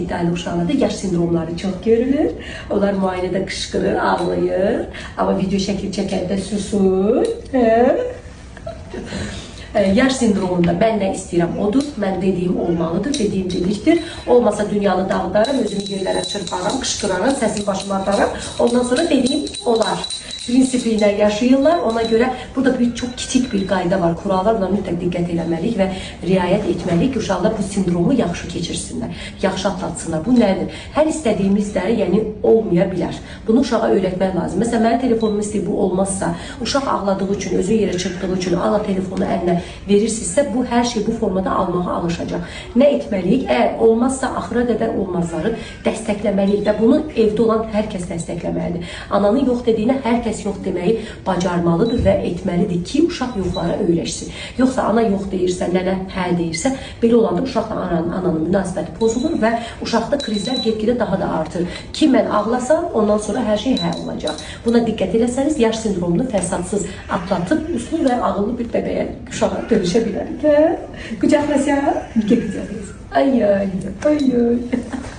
iddialı uşaqlarda yaş sindromları çox görülür. Onlar müayinədə qışqırır, ağlayır. Amma video şəkil çəkəndə susur. Yaş sindromunda mən nə istəyirəm odur, mən dediyim olmalıdır, dediyim delikdir. Olmasa dünyanı dağıdaram, özümü yerlərə çırparam, qışqıraram, səsini başıma atarım. Ondan sonra dediyim olar. Prinsipi ilə yaşayırlar. Ona görə burada çox kiçik bir qayda var, kurallar. Buna mütləq diqqət eləməliyik və riayət etməliyik ki, uşaqlar bu sindromu yaxşı keçirsinlər, yaxşı atlatsınlar. Bu nədir? Hər istədiyimiz də yəni olmaya bilər. Bunu uşağa öyrətmək lazım. Məsələn, mənim telefonumu istəyir, bu olmazsa, uşaq ağladığı üçün, özü yerə çırpdığı üçün ana telefonu əlinə verirsinizsə, bu hər şey bu formada almağa alışacaq. Nə etməliyik? Əgər olmazsa, axıra qədər olmazları dəstəkləməliyik və bunu evdə olan hər kəs dəstəkləməlidir. Ananın yox dediyinə hər kəs yox deməyi bacarmalıdır və etməlidir ki, uşaq yoxlara öyrəşsin. Yoxsa ana yox deyirsə, nənə hə deyirsə, belə olanda uşaqla ananın münasibəti pozulur və uşaqda krizlər get-gedə daha da artır. Ki, mən ağlasam, ondan sonra hər şey hə olacaq. Buna diqqət eləsəniz, yaş sindromunu fəsadsız atlatıb, uslu və ağıllı bir bəbəyə, uşağa dönüşə bilərik. Qucaqlasaq, qucaqlasaq. Ay, ay, ay, ay.